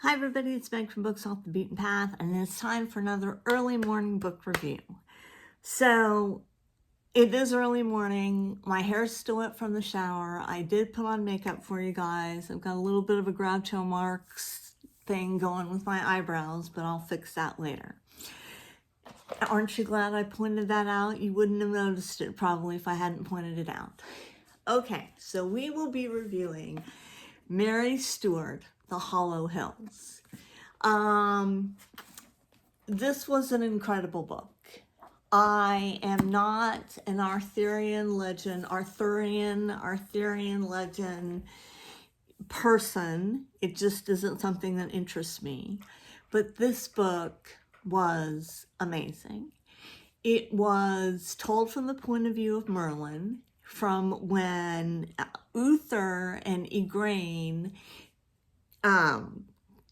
Hi everybody, it's Meg from Books Off the Beaten Path, and it's time for another early morning book review. So, it is early morning, my hair's still wet from the shower, I did put on makeup for you guys, I've got a little bit of a Groucho Marx thing going with my eyebrows, but I'll fix that later. Aren't you glad I pointed that out? You wouldn't have noticed it probably if I hadn't pointed it out. Okay, so we will be reviewing Mary Stewart, The Hollow Hills. This was an incredible book. I am not an Arthurian legend person. It just isn't something that interests me. But this book was amazing. It was told from the point of view of Merlin, from when Uther and Igraine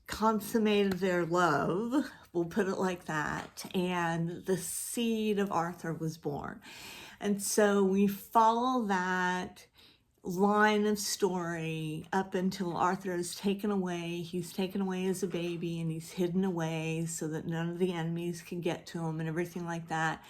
consummated their love, we'll put it like that, and the seed of Arthur was born. And so we follow that line of story up until Arthur is taken away. He's taken away as a baby and he's hidden away so that none of the enemies can get to him and everything like that.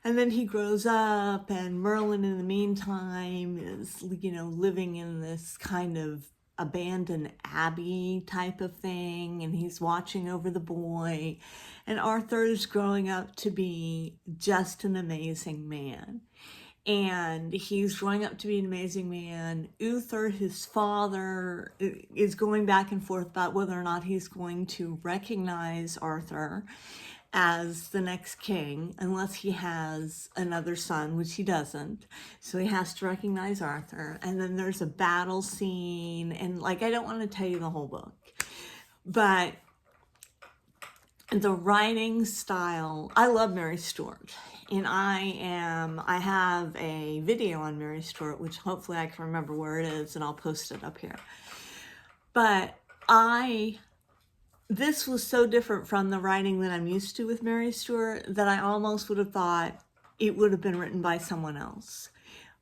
And then he grows up, and Merlin in the meantime is, living in this kind of abandoned abbey type of thing, and he's watching over the boy, and Arthur is growing up to be just an amazing man. And he's growing up to be an amazing man. Uther, his father, is going back and forth about whether or not he's going to recognize Arthur as the next king unless he has another son, which he doesn't. So he has to recognize Arthur. And then there's a battle scene, and I don't want to tell you the whole book, but the writing style, I love Mary Stewart, and I have a video on Mary Stewart, which hopefully I can remember where it is, and I'll post it up here. But this was so different from the writing that I'm used to with Mary Stewart that I almost would have thought it would have been written by someone else.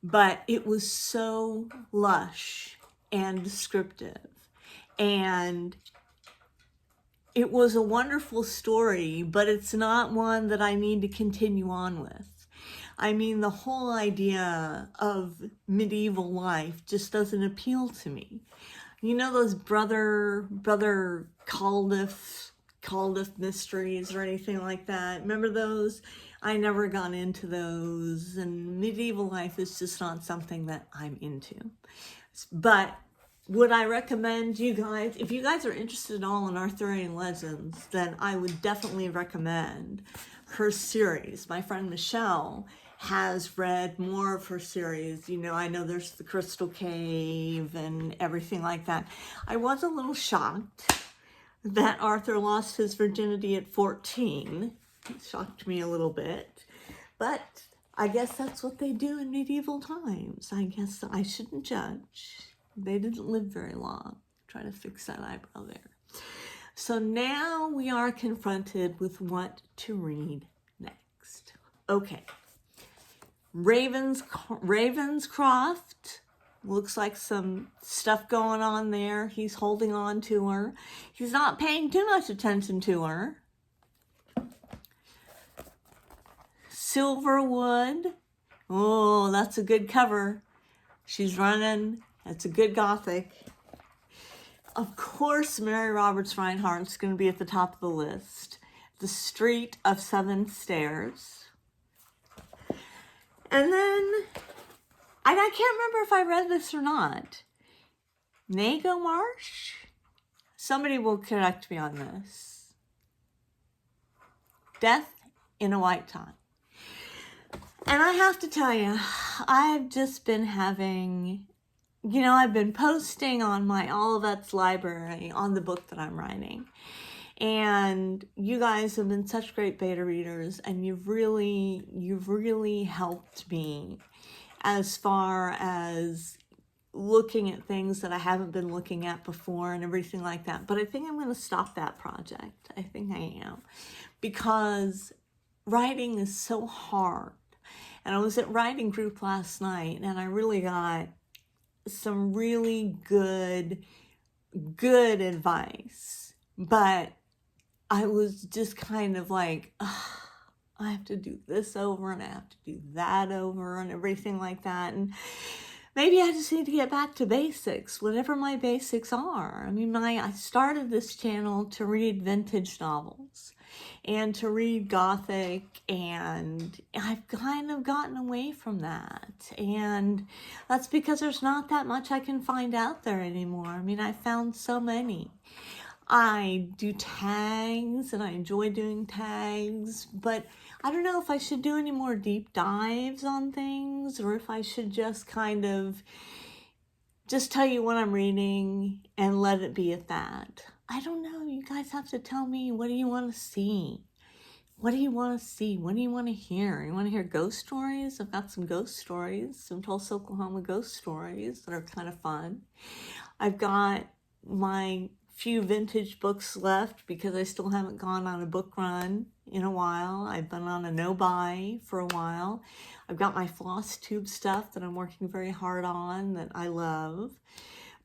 But it was so lush and descriptive, and it was a wonderful story, but it's not one that I need to continue on with. I mean, the whole idea of medieval life just doesn't appeal to me. You know those brother Caldiff mysteries or anything like that? Remember those? I never got into those, and medieval life is just not something that I'm into. But would I recommend you guys, if you guys are interested at all in Arthurian legends, then I would definitely recommend her series. My friend Michelle has read more of her series. I know there's the Crystal Cave and everything like that. I was a little shocked that Arthur lost his virginity at 14. It shocked me a little bit, but I guess that's what they do in medieval times. I guess I shouldn't judge. They didn't live very long. Try to fix that eyebrow there. So now we are confronted with what to read next. Okay. Ravenscroft, looks like some stuff going on there. He's holding on to her. He's not paying too much attention to her. Silverwood, oh, that's a good cover. She's running. That's a good gothic. Of course, Mary Roberts Rhinehart's going to be at the top of the list. The Street of Seven Stairs. And then, I can't remember if I read this or not. Nago Marsh? Somebody will correct me on this. Death in a White Tie. And I have to tell you, I've just been having, I've been posting on my Olivet's library on the book that I'm writing. And you guys have been such great beta readers, and you've really helped me as far as looking at things that I haven't been looking at before and everything like that. But I think I'm going to stop that project. I think I am. Because writing is so hard. And I was at writing group last night, and I really got some really good advice But I was just kind of like, I have to do this over and I have to do that over and everything like that. And maybe I just need to get back to basics, whatever my basics are. I mean, I started this channel to read vintage novels and to read Gothic, and I've kind of gotten away from that. And that's because there's not that much I can find out there anymore. I mean, I found so many. I do tags and I enjoy doing tags, but I don't know if I should do any more deep dives on things or if I should just kind of just tell you what I'm reading and let it be at that. I don't know. You guys have to tell me, what do you want to see? What do you want to see? What do you want to hear? You want to hear ghost stories? I've got some ghost stories, some Tulsa, Oklahoma ghost stories that are kind of fun. I've got my few vintage books left because I still haven't gone on a book run in a while. I've been on a no-buy for a while. I've got my floss tube stuff that I'm working very hard on that I love.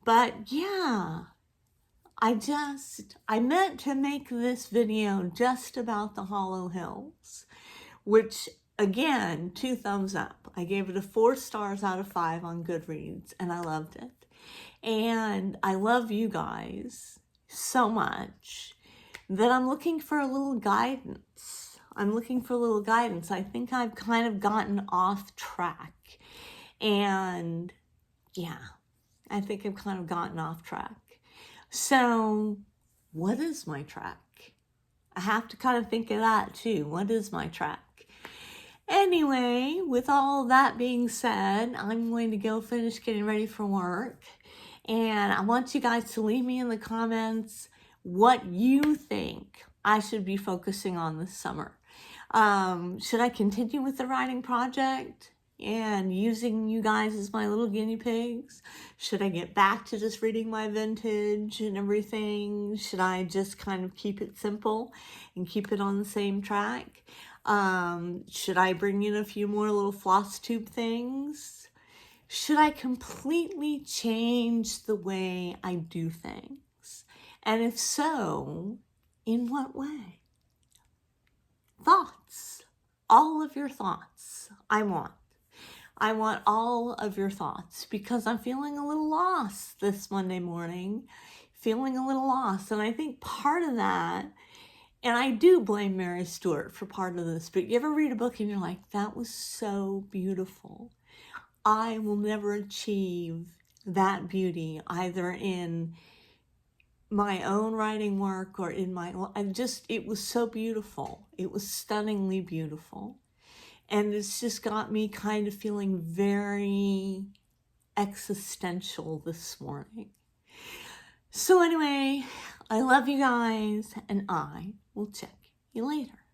But yeah, I meant to make this video just about the Hollow Hills, which again, 2 thumbs up. I gave it a 4 stars out of 5 on Goodreads and I loved it. And I love you guys so much that I'm looking for a little guidance. I think I've kind of gotten off track. And yeah, I think I've kind of gotten off track. So what is my track? I have to kind of think of that too. What is my track? Anyway, with all that being said, I'm going to go finish getting ready for work. And I want you guys to leave me in the comments what you think I should be focusing on this summer. Should I continue with the writing project and using you guys as my little guinea pigs? Should I get back to just reading my vintage and everything? Should I just kind of keep it simple and keep it on the same track? Should I bring in a few more little floss tube things? Should I completely change the way I do things? And if so, in what way? Thoughts. All of your thoughts. I want all of your thoughts because I'm feeling a little lost this Monday morning. Feeling a little lost. And I think part of that, and I do blame Mary Stewart for part of this, but you ever read a book and you're like, that was so beautiful. I will never achieve that beauty either in my own writing work or in my, it was so beautiful. It was stunningly beautiful. And it's just got me kind of feeling very existential this morning. So anyway, I love you guys and I will check you later.